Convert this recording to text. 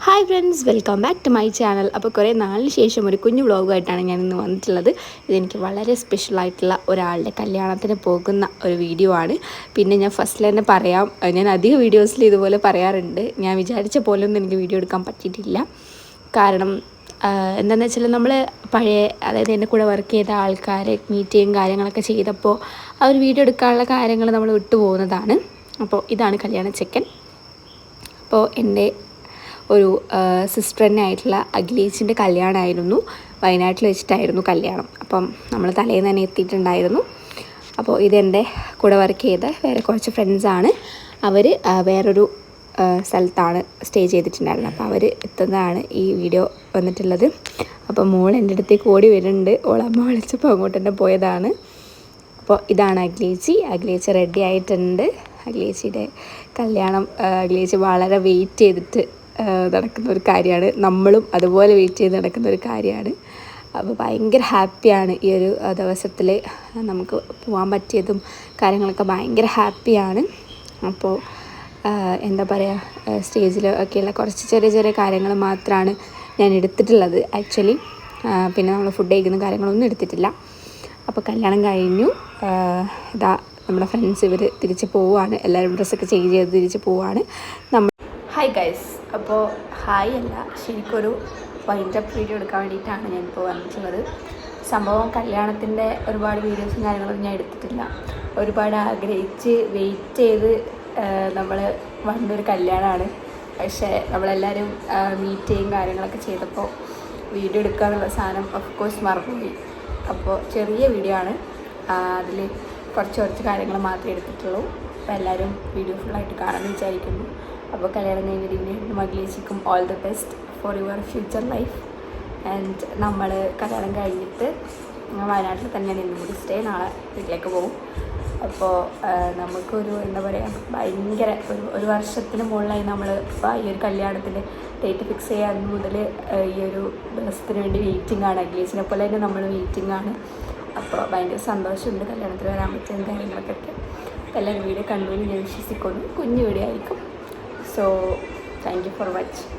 Hi friends, welcome back to my channel. അപ്പോൾ കുറേ നാളിന് ശേഷം ഒരു കുഞ്ഞു വ്ളോഗുമായിട്ടാണ് ഞാൻ ഇന്ന് വന്നിട്ടുള്ളത്. ഇതെനിക്ക് വളരെ സ്പെഷ്യലായിട്ടുള്ള ഒരാളുടെ കല്യാണത്തിന് പോകുന്ന ഒരു വീഡിയോ ആണ്. പിന്നെ ഞാൻ ഫസ്റ്റിൽ തന്നെ പറയാം, ഞാൻ അധിക വീഡിയോസിൽ ഇതുപോലെ പറയാറുണ്ട്. ഞാൻ വിചാരിച്ച പോലെ ഒന്നും എനിക്ക് വീഡിയോ എടുക്കാൻ പറ്റിയിട്ടില്ല. കാരണം എന്താണെന്ന് വെച്ചാൽ നമ്മൾ പഴയ, അതായത് എൻ്റെ കൂടെ വർക്ക് ചെയ്ത ആൾക്കാരെ മീറ്റിങ്ങും കാര്യങ്ങളൊക്കെ ചെയ്തപ്പോൾ ആ ഒരു വീഡിയോ എടുക്കാനുള്ള കാര്യങ്ങൾ നമ്മൾ വിട്ടുപോകുന്നതാണ്. അപ്പോൾ ഇതാണ് കല്യാണ ചെക്കൻ. അപ്പോൾ എൻ്റെ ഒരു സിസ്റ്റർ തന്നെ ആയിട്ടുള്ള അഖിലേച്ചിൻ്റെ കല്യാണമായിരുന്നു. വയനാട്ടിൽ വെച്ചിട്ടായിരുന്നു കല്യാണം. അപ്പം നമ്മൾ തലേന്ന് തന്നെ എത്തിയിട്ടുണ്ടായിരുന്നു. അപ്പോൾ ഇതെൻ്റെ കൂടെ വർക്ക് ചെയ്ത വേറെ കുറച്ച് ഫ്രണ്ട്സാണ്. അവർ വേറൊരു സ്ഥലത്താണ് സ്റ്റേ ചെയ്തിട്ടുണ്ടായിരുന്നത്. അപ്പോൾ അവർ എത്തുന്നതാണ് ഈ വീഡിയോ വന്നിട്ടുള്ളത്. അപ്പോൾ മോൾ എൻ്റെ അടുത്തേക്ക് ഓടി വരുന്നുണ്ട്. ഓളമ്മ വിളിച്ചപ്പോൾ അങ്ങോട്ട് തന്നെ പോയതാണ്. അപ്പോൾ ഇതാണ് അഖിലേച്ചി റെഡി ആയിട്ടുണ്ട്. അഖിലേച്ചിയുടെ കല്യാണം അഖിലേച്ചി വളരെ വെയിറ്റ് ചെയ്തിട്ട് നടക്കുന്ന ഒരു കാര്യമാണ്. നമ്മളും അതുപോലെ വെയിറ്റ് ചെയ്ത് നടക്കുന്ന ഒരു കാര്യമാണ്. അപ്പോൾ ഭയങ്കര ഹാപ്പിയാണ് ഈ ഒരു ദിവസത്തിൽ നമുക്ക് പോകാൻ പറ്റിയതും കാര്യങ്ങളൊക്കെ ഭയങ്കര ഹാപ്പിയാണ്. അപ്പോൾ എന്താ പറയുക, സ്റ്റേജിൽ ഒക്കെയുള്ള കുറച്ച് ചെറിയ ചെറിയ കാര്യങ്ങൾ മാത്രമാണ് ഞാൻ എടുത്തിട്ടുള്ളത് ആക്ച്വലി. പിന്നെ നമ്മൾ ഫുഡ് കഴിക്കുന്ന കാര്യങ്ങളൊന്നും എടുത്തിട്ടില്ല. അപ്പോൾ കല്യാണം കഴിഞ്ഞു. ഇതാ നമ്മുടെ ഫ്രണ്ട്സ് ഇവർ തിരിച്ച് പോവുകയാണ്. എല്ലാവരും ഡ്രസ്സൊക്കെ ചേഞ്ച് ചെയ്ത് തിരിച്ച് പോവുകയാണ്. Hi guys. അപ്പോൾ ഹായ് അല്ല, ശരിക്കൊരു വൈൻഡപ്പ് വീഡിയോ എടുക്കാൻ വേണ്ടിയിട്ടാണ് ഞാനിപ്പോൾ വന്നിട്ടുള്ളത്. സംഭവം കല്യാണത്തിൻ്റെ ഒരുപാട് വീഡിയോസും കാര്യങ്ങളൊന്നും ഞാൻ എടുത്തിട്ടില്ല. ഒരുപാട് ആഗ്രഹിച്ച് വെയിറ്റ് ചെയ്ത് നമ്മൾ വന്നൊരു കല്യാണമാണ്. പക്ഷേ നമ്മളെല്ലാവരും മീറ്റിങ്ങും കാര്യങ്ങളൊക്കെ ചെയ്തപ്പോൾ വീഡിയോ എടുക്കുക എന്നുള്ള സാധനം ഓഫ്കോഴ്സ് മറന്നുപോയി. അപ്പോൾ ചെറിയ വീഡിയോ ആണ്, അതിൽ കുറച്ച് കാര്യങ്ങൾ മാത്രമേ എടുത്തിട്ടുള്ളൂ. അപ്പോൾ എല്ലാവരും വീഡിയോ ഫുള്ളായിട്ട് കാണാമെന്ന് വിചാരിക്കുന്നു. അപ്പോൾ കല്യാണം കഴിഞ്ഞിട്ട് അഖിലേച്ചിക്കും all the best for your future life. And നമ്മൾ കല്യാണം കഴിഞ്ഞിട്ട് വയനാട്ടിൽ തന്നെയാണ് ഇന്നും കൂടി സ്റ്റേ. നാളെ വീട്ടിലേക്ക് പോകും. അപ്പോൾ നമുക്കൊരു എന്താ പറയുക, ഭയങ്കര ഒരു വർഷത്തിന് മുകളിലായി നമ്മൾ ഈ ഒരു കല്യാണത്തിൻ്റെ ഡേറ്റ് ഫിക്സ് ചെയ്യാൻ മുതൽ ഈ ഒരു ദിവസത്തിന് വേണ്ടി വെയിറ്റിംഗ് ആണ്. അഖിലേച്ചിനെ പോലെ തന്നെ നമ്മൾ വെയിറ്റിംഗ് ആണ്. അപ്പോൾ ഭയങ്കര സന്തോഷമുണ്ട് കല്യാണത്തിൽ വരാൻ പറ്റിയ കാര്യങ്ങൾക്കൊക്കെ. എല്ലാവരും വീഡിയോ കണ്ടുവെന്ന് ഞാൻ വിശ്വസിക്കുന്നു. കുഞ്ഞു വീഡിയോ ആയിരിക്കും. So thank you for watching.